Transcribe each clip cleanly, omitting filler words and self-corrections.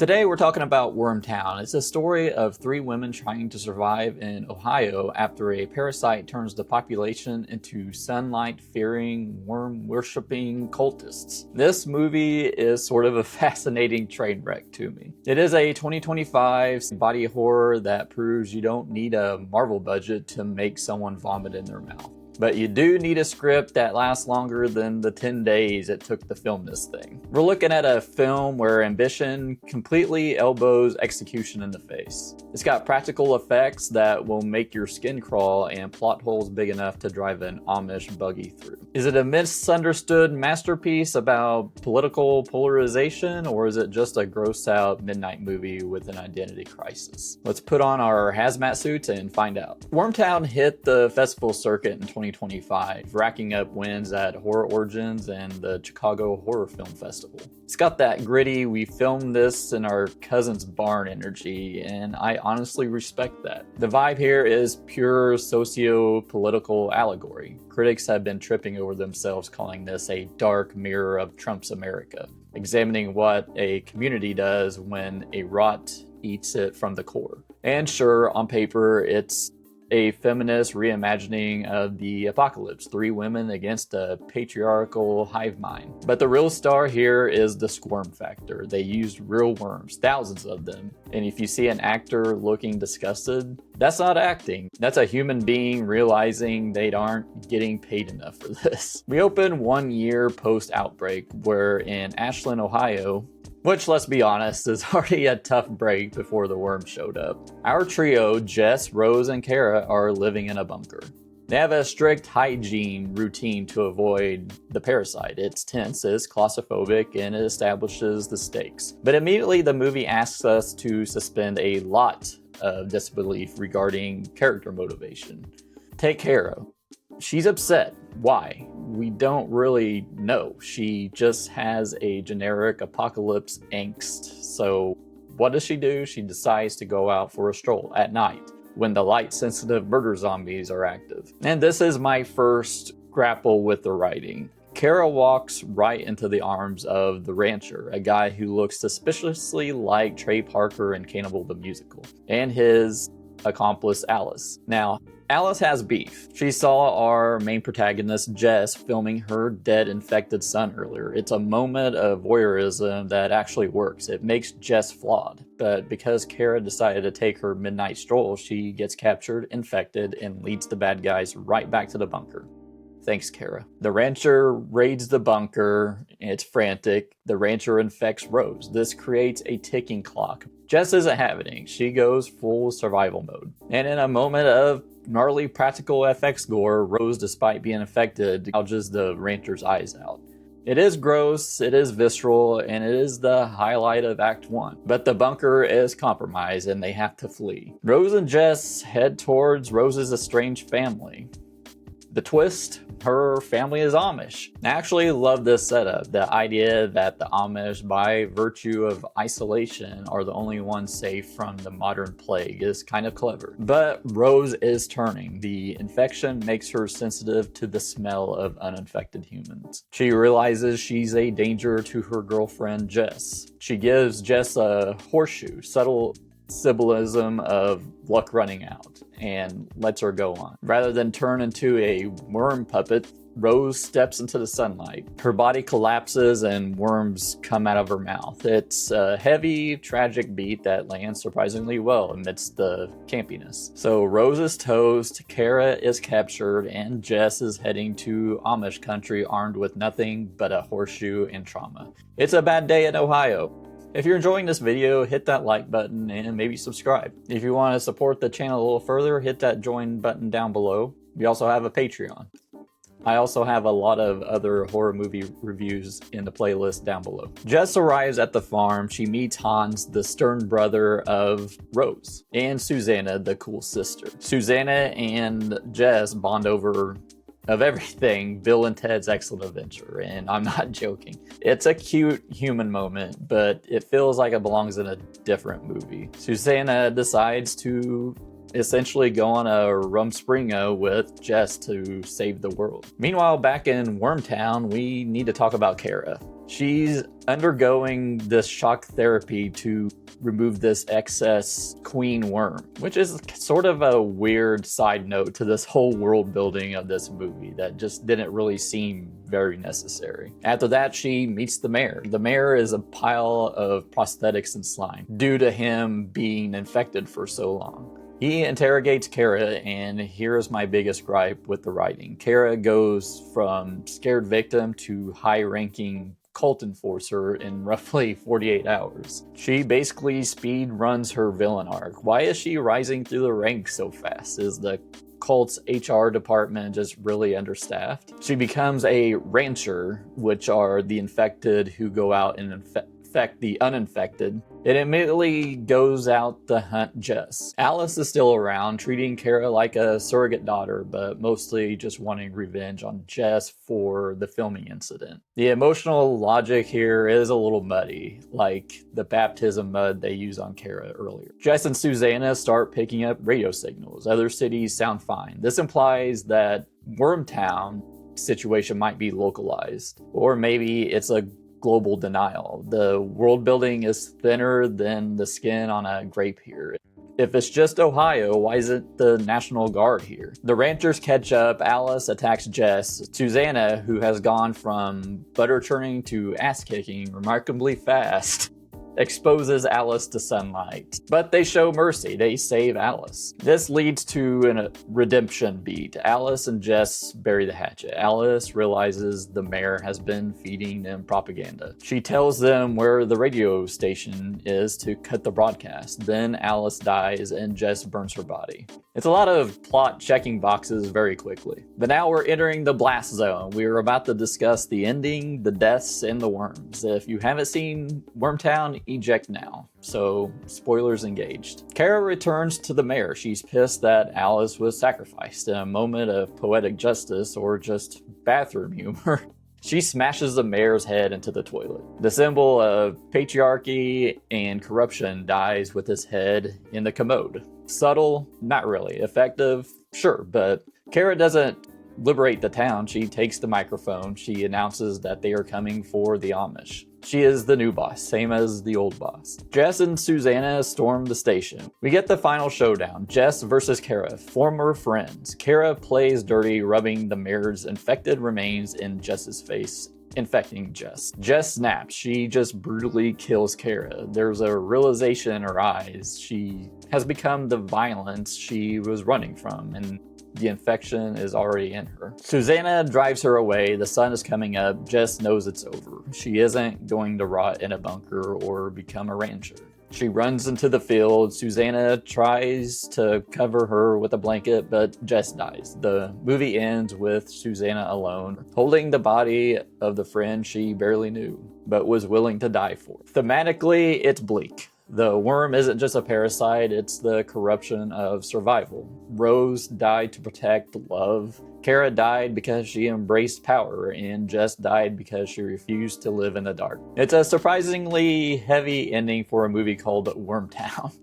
Today we're talking about Wormtown. It's a story of three women trying to survive in Ohio after a parasite turns the population into sunlight-fearing, worm-worshipping cultists. This movie is sort of a fascinating train wreck to me. It is a 2025 body horror that proves you don't need a Marvel budget to make someone vomit in their mouth. But you do need a script that lasts longer than the 10 days it took to film this thing. We're looking at a film where ambition completely elbows execution in the face. It's got practical effects that will make your skin crawl and plot holes big enough to drive an Amish buggy through. Is it a misunderstood masterpiece about political polarization, or is it just a gross out midnight movie with an identity crisis? Let's put on our hazmat suits and find out. Wormtown hit the festival circuit in 2025, racking up wins at Horror Origins and the Chicago Horror Film Festival. It's got that gritty, we filmed this in our cousin's barn energy, and I honestly respect that. The vibe here is pure socio-political allegory. Critics have been tripping over themselves calling this a dark mirror of Trump's America, examining what a community does when a rot eats it from the core. And sure, on paper, it's a feminist reimagining of the apocalypse, three women against a patriarchal hive mind. But the real star here is the squirm factor. They used real worms, thousands of them. And if you see an actor looking disgusted, that's not acting. That's a human being realizing they aren't getting paid enough for this. We open 1 year post-outbreak, where in Ashland, Ohio, which, let's be honest, is already a tough break before the worm showed up. Our trio, Jess, Rose, and Cara, are living in a bunker. They have a strict hygiene routine to avoid the parasite. It's tense, it's claustrophobic, and it establishes the stakes. But immediately the movie asks us to suspend a lot of disbelief regarding character motivation. Take Cara. She's upset. Why? We don't really know. She just has a generic apocalypse angst. So what does she do? She decides to go out for a stroll at night when the light-sensitive murder zombies are active. And this is my first grapple with the writing. Cara walks right into the arms of the rancher, a guy who looks suspiciously like Trey Parker in Cannibal the Musical, and his accomplice Alice. Now, Alice has beef. She saw our main protagonist, Jess, filming her dead infected son earlier. It's a moment of voyeurism that actually works. It makes Jess flawed. But because Cara decided to take her midnight stroll, she gets captured, infected, and leads the bad guys right back to the bunker. Thanks, Cara. The rancher raids the bunker. It's frantic. The rancher infects Rose. This creates a ticking clock. Jess isn't having it. She goes full survival mode. And in a moment of gnarly practical FX gore, Rose, despite being infected, gouges the rancher's eyes out. It is gross, it is visceral, and it is the highlight of Act 1. But the bunker is compromised and they have to flee. Rose and Jess head towards Rose's estranged family. The twist, her family is Amish. I actually love this setup. The idea that the Amish, by virtue of isolation, are the only ones safe from the modern plague is kind of clever. But Rose is turning. The infection makes her sensitive to the smell of uninfected humans. She realizes she's a danger to her girlfriend Jess. She gives Jess a horseshoe, subtle symbolism of luck running out, and lets her go on. Rather than turn into a worm puppet, Rose steps into the sunlight. Her body collapses and worms come out of her mouth. It's a heavy, tragic beat that lands surprisingly well amidst the campiness. So Rose is toast, Cara is captured, and Jess is heading to Amish country armed with nothing but a horseshoe and trauma. It's a bad day in Ohio. If you're enjoying this video, hit that like button and maybe subscribe. If you want to support the channel a little further, hit that join button down below. We also have a Patreon. I also have a lot of other horror movie reviews in the playlist down below. Jess arrives at the farm. She meets Hans, the stern brother of Rose, and Susanna, the cool sister. Susanna and Jess bond over of everything, Bill and Ted's Excellent Adventure, and I'm not joking. It's a cute human moment, but it feels like it belongs in a different movie. Susanna decides to essentially go on a rumspringa with Jess to save the world. Meanwhile, back in Wormtown, we need to talk about Cara. She's undergoing this shock therapy to remove this excess queen worm, which is sort of a weird side note to this whole world building of this movie that just didn't really seem very necessary. After that, she meets the mayor. The mayor is a pile of prosthetics and slime due to him being infected for so long. He interrogates Cara, and here's my biggest gripe with the writing. Cara goes from scared victim to high-ranking cult enforcer in roughly 48 hours. She basically speed runs her villain arc. Why is she rising through the ranks so fast? Is the cult's HR department just really understaffed? She becomes a rancher, which are the infected who go out and infect the uninfected. It immediately goes out to hunt Jess. Alice is still around, treating Cara like a surrogate daughter, but mostly just wanting revenge on Jess for the filming incident. The emotional logic here is a little muddy, like the baptism mud they use on Cara earlier. Jess and Susanna start picking up radio signals. Other cities sound fine. This implies that Wormtown situation might be localized, or maybe it's a global denial. The world building is thinner than the skin on a grape here. If it's just Ohio, why isn't the National Guard here? The ranchers catch up, Alice attacks Jess. Susanna, who has gone from butter churning to ass kicking remarkably fast, exposes Alice to sunlight. But they show mercy, they save Alice. This leads to a redemption beat. Alice and Jess bury the hatchet. Alice realizes the mayor has been feeding them propaganda. She tells them where the radio station is to cut the broadcast. Then Alice dies and Jess burns her body. It's a lot of plot checking boxes very quickly. But now we're entering the blast zone. We're about to discuss the ending, the deaths, and the worms. If you haven't seen Wormtown, eject now. So, spoilers engaged. Cara returns to the mayor. She's pissed that Alice was sacrificed. In a moment of poetic justice or just bathroom humor, she smashes the mayor's head into the toilet. The symbol of patriarchy and corruption dies with his head in the commode. Subtle? Not really. Effective? Sure, but Cara doesn't liberate the town. She takes the microphone. She announces that they are coming for the Amish. She is the new boss, same as the old boss. Jess and Susanna storm the station. We get the final showdown, Jess versus Cara, former friends. Cara plays dirty, rubbing the mayor's infected remains in Jess's face, infecting Jess. Jess snaps. She just brutally kills Cara. There's a realization in her eyes. She has become the violence she was running from, and the infection is already in her. Susanna drives her away. The sun is coming up. Jess knows it's over. She isn't going to rot in a bunker or become a rancher. She runs into the field. Susanna tries to cover her with a blanket, but Jess dies. The movie ends with Susanna alone, holding the body of the friend she barely knew, but was willing to die for. Thematically, it's bleak. The worm isn't just a parasite, it's the corruption of survival. Rose died to protect love. Cara died because she embraced power, and Jess died because she refused to live in the dark. It's a surprisingly heavy ending for a movie called Wormtown.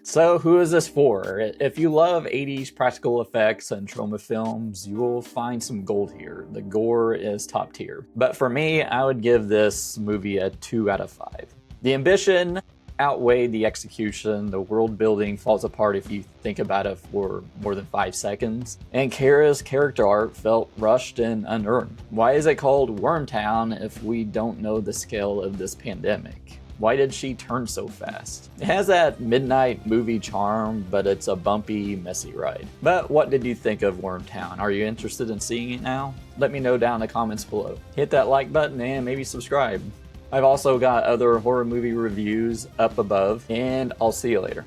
So who is this for? If you love 80s practical effects and trauma films, you will find some gold here. The gore is top tier. But for me, I would give this movie a 2 out of 5. The ambition outweighed the execution. The world building falls apart if you think about it for more than 5 seconds. And Cara's character arc felt rushed and unearned. Why is it called Wormtown if we don't know the scale of this pandemic? Why did she turn so fast? It has that midnight movie charm, but it's a bumpy, messy ride. But what did you think of Wormtown? Are you interested in seeing it now? Let me know down in the comments below. Hit that like button and maybe subscribe. I've also got other horror movie reviews up above, and I'll see you later.